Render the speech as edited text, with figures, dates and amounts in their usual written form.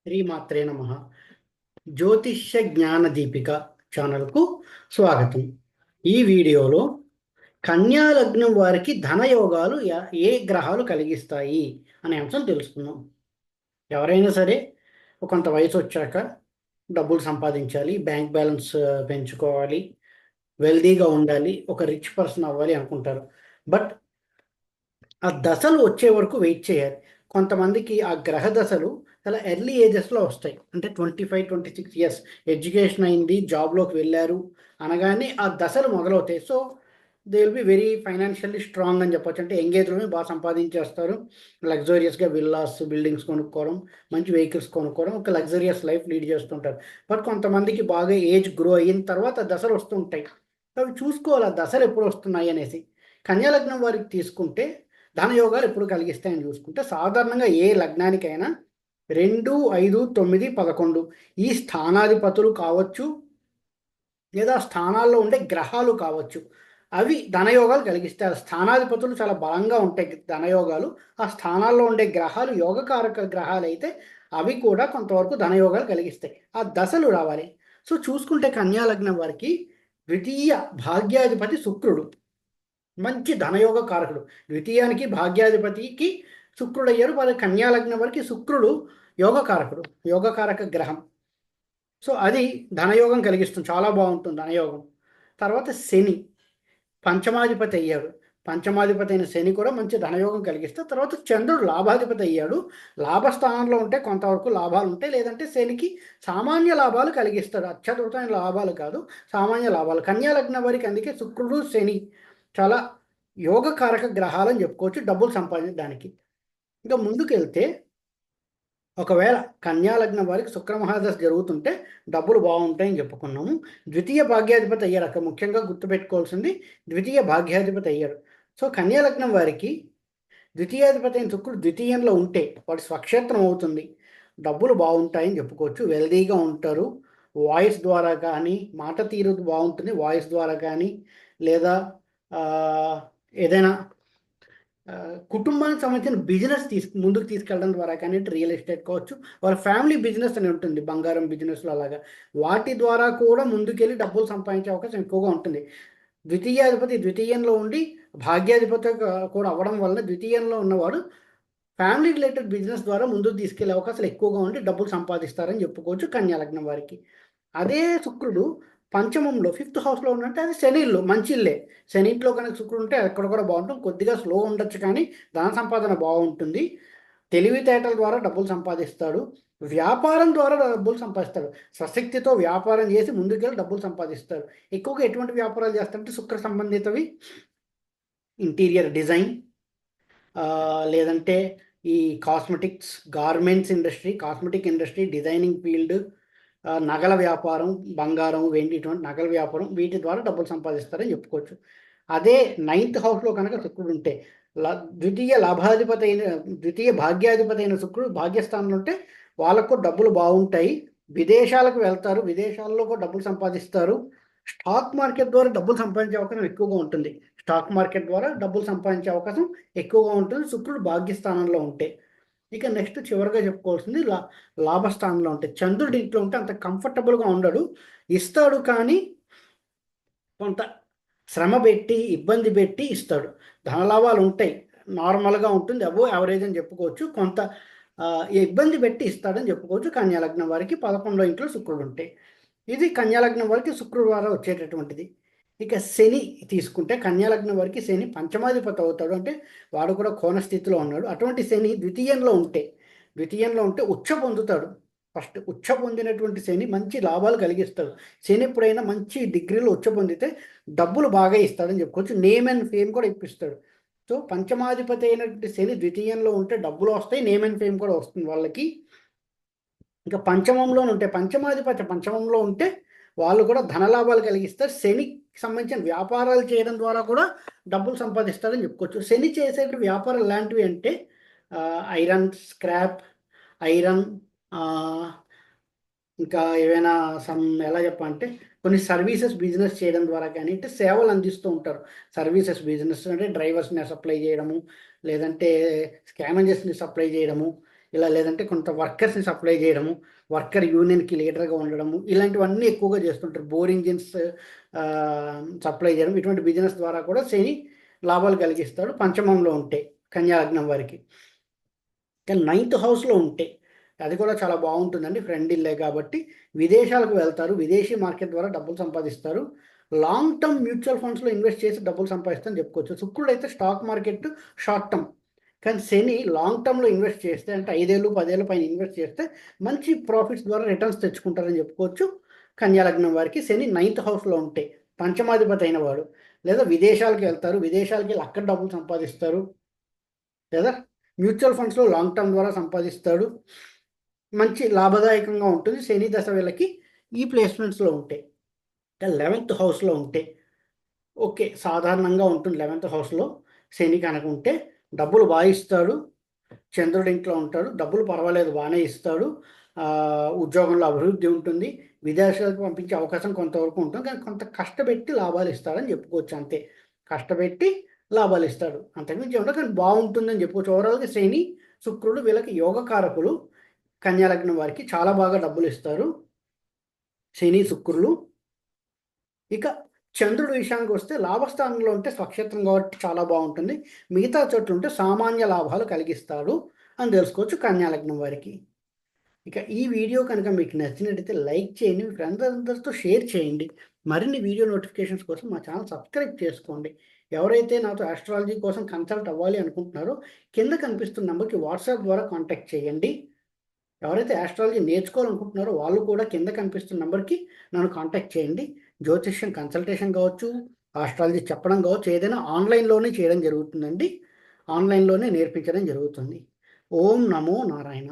శ్రీమాత్రే నమః. జ్యోతిష్య జ్ఞాన దీపిక ఛానల్కు స్వాగతం. ఈ వీడియోలో కన్యా లగ్నం వారికి ధనయోగాలు ఏ గ్రహాలు కలిగిస్తాయి అనే అంశం తెలుసుకుందాం. ఎవరైనా సరే కొంత వయసు వచ్చాక డబ్బులు సంపాదించాలి, బ్యాంక్ బ్యాలెన్స్ పెంచుకోవాలి, వెల్దీగా ఉండాలి, ఒక రిచ్ పర్సన్ అవ్వాలి అనుకుంటారు. బట్ ఆ దశలు వచ్చే వరకు వెయిట్ చేయాలి. కొంతమందికి ఆ గ్రహ దశలు చాలా ఎర్లీ ఏజెస్లో వస్తాయి. అంటే 25-26 ఇయర్స్ ఎడ్యుకేషన్ అయింది, జాబ్లోకి వెళ్ళారు అనగానే ఆ దశలు మొదలవుతాయి. So they will be very financially strong అని చెప్పొచ్చు. అంటే ఎంగేజ్లోనే బాగా సంపాదించేస్తారు. లగ్జరియస్గా విల్లాస్, బిల్డింగ్స్ కొనుక్కోవడం, మంచి వెహికల్స్ కొనుక్కోవడం, ఒక లగ్జరియస్ లైఫ్ లీడ్ చేస్తుంటారు. బట్ కొంతమందికి బాగా ఏజ్ గ్రో అయిన తర్వాత దశలు వస్తుంటాయి. అవి చూసుకోవాలి ఆ దశలు ఎప్పుడు వస్తున్నాయి అనేసి. కన్యాలగ్నం వారికి తీసుకుంటే ధనయోగాలు ఎప్పుడు కలిగిస్తాయని చూసుకుంటే సాధారణంగా ఏ లగ్నానికైనా 2, 5, 9, 11 ఈ స్థానాధిపతులు కావచ్చు, లేదా స్థానాల్లో ఉండే గ్రహాలు కావచ్చు, అవి ధనయోగాలు కలిగిస్తాయి. స్థానాధిపతులు చాలా బలంగా ఉంటాయి ధనయోగాలు. ఆ స్థానాల్లో ఉండే గ్రహాలు యోగకారక గ్రహాలు అయితే అవి కూడా కొంతవరకు ధనయోగాలు కలిగిస్తాయి. ఆ దశలు రావాలి. సో చూసుకుంటే కన్యా లగ్నం వారికి ద్వితీయ భాగ్యాధిపతి శుక్రుడు మంచి ధనయోగ కారకుడు. ద్వితీయానికి భాగ్యాధిపతికి శుక్రుడు అయ్యారు. వారి కన్యా లగ్నం వారికి శుక్రుడు యోగకారకుడు, యోగకారక గ్రహం. సో అది ధనయోగం కలిగిస్తుంది, చాలా బాగుంటుంది ధనయోగం. తర్వాత శని పంచమాధిపతి అయ్యాడు. పంచమాధిపతి అయిన శని కూడా మంచి ధనయోగం కలిగిస్తే, తర్వాత చంద్రుడు లాభాధిపతి అయ్యాడు. లాభస్థానంలో ఉంటే కొంతవరకు లాభాలు ఉంటాయి, లేదంటే శనికి సామాన్య లాభాలు కలిగిస్తాడు. అత్యద్భుతమైన లాభాలు కాదు, సామాన్య లాభాలు. కన్యా లగ్నం వారికి అందుకే శుక్రుడు శని చాలా యోగకారక గ్రహాలని చెప్పుకోవచ్చు డబ్బులు సంపాదించడానికి. ఇంకా ముందుకెళ్తే ఒకవేళ కన్యా లగ్నం వారికి శుక్ర మహాదశ జరుగుతుంటే డబ్బులు బాగుంటాయని చెప్పుకున్నాము. ద్వితీయ భాగ్యాధిపతి అయ్యారు. అక్కడ ముఖ్యంగా గుర్తుపెట్టుకోవాల్సింది ద్వితీయ భాగ్యాధిపతి అయ్యారు. సో కన్యా లగ్నం వారికి ద్వితీయాధిపతి అయిన శుక్రుడు ద్వితీయంలో ఉంటే వాడి స్వక్షేత్రం అవుతుంది, డబ్బులు బాగుంటాయని చెప్పుకోవచ్చు. వెల్దీగా ఉంటారు. వాయిస్ ద్వారా కానీ, మాట తీరు బాగుంటుంది వాయిస్ ద్వారా కానీ, లేదా ఏదైనా కుటుంబానికి సంబంధించిన బిజినెస్ ముందుకు తీసుకెళ్ళడం ద్వారా కానీ, రియల్ ఎస్టేట్ కావచ్చు, వాళ్ళ ఫ్యామిలీ బిజినెస్ అని ఉంటుంది, బంగారం బిజినెస్లు అలాగా, వాటి ద్వారా కూడా ముందుకెళ్ళి డబ్బులు సంపాదించే అవకాశం ఎక్కువగా ఉంటుంది. ద్వితీయాధిపతి ద్వితీయంలో ఉండి భాగ్యాధిపతి కూడా అవ్వడం వలన ద్వితీయంలో ఉన్నవాడు ఫ్యామిలీ రిలేటెడ్ బిజినెస్ ద్వారా ముందుకు తీసుకెళ్లే అవకాశాలు ఎక్కువగా ఉండి డబ్బులు సంపాదిస్తారని చెప్పుకోవచ్చు కన్యా లగ్నం వారికి. అదే శుక్రుడు పంచమంలో 5th హౌస్లో ఉన్నట్టే అది శనిలో మంచి ఇల్లే. శనింట్లో కనుక శుక్రుడు ఉంటే అక్కడ కూడా బాగుంటుంది. కొద్దిగా స్లో ఉండొచ్చు కానీ ధన సంపాదన బాగుంటుంది. తెలివితేటల ద్వారా డబ్బులు సంపాదిస్తాడు. వ్యాపారం ద్వారా డబ్బులు సంపాదిస్తాడు. స్వశక్తితో వ్యాపారం చేసి ముందుకెళ్ళి డబ్బులు సంపాదిస్తాడు. ఎక్కువగా ఎటువంటి వ్యాపారాలు చేస్తారంటే శుక్ర సంబంధితవి, ఇంటీరియర్ డిజైన్, లేదంటే ఈ cosmetics, garments industry, cosmetic industry, designing field, నగల వ్యాపారం, బంగారం, వెండి, ఇటువంటి నగల వ్యాపారం, వీటి ద్వారా డబ్బులు సంపాదిస్తారని చెప్పుకోవచ్చు. అదే 9th హౌస్లో కనుక శుక్రుడు ఉంటే ద్వితీయ లాభాధిపతి అయిన ద్వితీయ భాగ్యాధిపతి అయిన శుక్రుడు భాగ్యస్థానంలో ఉంటే వాళ్ళకు డబ్బులు బాగుంటాయి. విదేశాలకు వెళ్తారు, విదేశాల్లో కూడా డబ్బులు సంపాదిస్తారు. స్టాక్ మార్కెట్ ద్వారా డబ్బులు సంపాదించే అవకాశం ఎక్కువగా ఉంటుంది. స్టాక్ మార్కెట్ ద్వారా డబ్బులు సంపాదించే అవకాశం ఎక్కువగా ఉంటుంది శుక్రుడు భాగ్యస్థానంలో ఉంటే. ఇక నెక్స్ట్ చివరిగా చెప్పుకోవాల్సింది లాభస్థానంలో ఉంటే. చంద్రుడి ఇంట్లో ఉంటే అంత కంఫర్టబుల్గా ఉండడు, ఇస్తాడు కానీ కొంత శ్రమ పెట్టి ఇబ్బంది పెట్టి ఇస్తాడు. ధనలాభాలు ఉంటాయి, నార్మల్గా ఉంటుంది, అబోవ్ యావరేజ్ అని చెప్పుకోవచ్చు. కొంత ఇబ్బంది పెట్టి ఇస్తాడని చెప్పుకోవచ్చు కన్యాలగ్నం వారికి 11వ ఇంట్లో శుక్రుడు ఉంటే. ఇది కన్యాలగ్నం వారికి శుక్రుడు ద్వారా వచ్చేటటువంటిది. ఇక శని తీసుకుంటే కన్యాలగ్నం వారికి శని పంచమాధిపతి అవుతాడు, అంటే వాడు కూడా కోణ స్థితిలో ఉన్నాడు. అటువంటి శని ద్వితీయంలో ఉంటే ఉచ్చ పొందుతాడు. ఫస్ట్ ఉచ్చ పొందినటువంటి శని మంచి లాభాలు కలిగిస్తాడు. శని ఎప్పుడైనా మంచి డిగ్రీలో ఉచ్చ పొందితే డబ్బులు బాగా ఇస్తాడని చెప్పుకోవచ్చు. నేమ్ అండ్ ఫేమ్ కూడా ఇప్పిస్తాడు. సో పంచమాధిపతి అయినటువంటి శని ద్వితీయంలో ఉంటే డబ్బులు వస్తాయి, నేమ్ అండ్ ఫేమ్ కూడా వస్తుంది వాళ్ళకి. ఇంకా పంచమంలో ఉంటే వాళ్ళు కూడా ధనలాభాలు కలిగిస్తారు. శనికి సంబంధించిన వ్యాపారాలు చేయడం ద్వారా కూడా డబ్బులు సంపాదిస్తారని చెప్పుకోవచ్చు. శని చేసే వ్యాపారాలు ఎలాంటివి అంటే ఐరన్ స్క్రాప్, ఐరన్, ఇంకా ఏవైనా ఎలా చెప్పాలంటే కొన్ని సర్వీసెస్ బిజినెస్ చేయడం ద్వారా కానీ, అంటే సేవలు అందిస్తూ ఉంటారు. సర్వీసెస్ బిజినెస్ అంటే డ్రైవర్స్ని సప్లై చేయడము, లేదంటే స్కావెంజర్స్ని సప్లై చేయడము, ఇలా లేదంటే కొంత వర్కర్స్ని సప్లై చేయడము, వర్కర్ యూనియన్కి లీడర్గా ఉండడము, ఇలాంటివన్నీ ఎక్కువగా చేస్తుంటారు. బోర్ ఇంజిన్స్ సప్లై చేయడం, ఇటువంటి బిజినెస్ ద్వారా కూడా శని లాభాలు కలిగిస్తాడు పంచమంలో ఉంటే కన్యా లగ్నం వారికి. కానీ 9th హౌస్లో ఉంటే అది కూడా చాలా బాగుంటుందండి. ఫ్రెండ్ ఇల్లే కాబట్టి విదేశాలకు వెళ్తారు, విదేశీ మార్కెట్ ద్వారా డబ్బులు సంపాదిస్తారు. లాంగ్ టర్మ్ మ్యూచువల్ ఫండ్స్లో ఇన్వెస్ట్ చేసి డబ్బులు సంపాదిస్తారని చెప్పుకోవచ్చు. శుక్రుడు అయితే స్టాక్ మార్కెట్ షార్ట్ టర్మ్, కానీ శని లాంగ్ టర్మ్లో ఇన్వెస్ట్ చేస్తే అంటే 5 ఏళ్ళు 10 ఏళ్ళ పైన ఇన్వెస్ట్ చేస్తే మంచి ప్రాఫిట్స్ ద్వారా రిటర్న్స్ తెచ్చుకుంటారని చెప్పుకోవచ్చు. కన్యా లగ్నం వారికి శని 9th హౌస్లో ఉంటే పంచమాధిపతి అయిన వాడు, లేదా విదేశాలకు వెళ్తారు, విదేశాలకి వెళ్ళి అక్కడ డబ్బులు సంపాదిస్తారు, లేదా మ్యూచువల్ ఫండ్స్లో లాంగ్ టర్మ్ ద్వారా సంపాదిస్తాడు. మంచి లాభదాయకంగా ఉంటుంది శని దశ వీళ్ళకి ఈ ప్లేస్మెంట్స్లో ఉంటే. 11th హౌస్లో ఉంటే ఓకే, సాధారణంగా ఉంటుంది. 11th హౌస్లో శని కనుక ఉంటే డబ్బులు బాగా ఇస్తాడు. చంద్రుడి ఇంట్లో ఉంటాడు, డబ్బులు పర్వాలేదు బాగానే ఇస్తాడు. ఉద్యోగంలో అభివృద్ధి ఉంటుంది, విదేశాలకు పంపించే అవకాశం కొంతవరకు ఉంటుంది, కానీ కొంత కష్టపెట్టి లాభాలు ఇస్తాడని చెప్పుకోవచ్చు. అంతే, కష్టపెట్టి లాభాలు ఇస్తాడు, అంతకుమించి ఉండదు, కానీ బాగుంటుందని చెప్పుకోవచ్చు. ఓవరాల్గా శని శుక్రుడు వీళ్ళకి యోగకారకులు. కన్యా లగ్నం వారికి చాలా బాగా డబ్బులు ఇస్తారు శని శుక్రులు. ఇక చంద్రుడు విషయానికి వస్తే లాభస్థానంలో ఉంటే స్వక్షేత్రం కాబట్టి చాలా బాగుంటుంది, మిగతా చోట్ల ఉంటే సామాన్య లాభాలు కలిగిస్తాడు అని తెలుసుకోవచ్చు కన్యా లగ్నం వారికి. ఇక ఈ వీడియో కనుక మీకు నచ్చినట్టయితే లైక్ చేయండి, మీ ఫ్రెండ్స్ అందరితో షేర్ చేయండి. మరిన్ని వీడియో నోటిఫికేషన్స్ కోసం మా ఛానల్ సబ్స్క్రైబ్ చేసుకోండి. ఎవరైతే నాతో ఆస్ట్రాలజీ కోసం కన్సల్ట్ అవ్వాలి అనుకుంటున్నారో కింద కనిపిస్తున్న నెంబర్కి వాట్సాప్ ద్వారా కాంటాక్ట్ చేయండి. ఎవరైతే ఆస్ట్రాలజీ నేర్చుకోవాలనుకుంటున్నారో వాళ్ళు కూడా కింద కనిపిస్తున్న నెంబర్కి నన్ను కాంటాక్ట్ చేయండి. జ్యోతిష్యం కన్సల్టేషన్ కావచ్చు, ఆస్ట్రాలజీ చెప్పడం కావచ్చు, ఏదైనా ఆన్లైన్లోనే చేయడం జరుగుతుందండి. ఆన్లైన్లోనే నేర్పించడం జరుగుతుంది. ఓం నమో నారాయణ.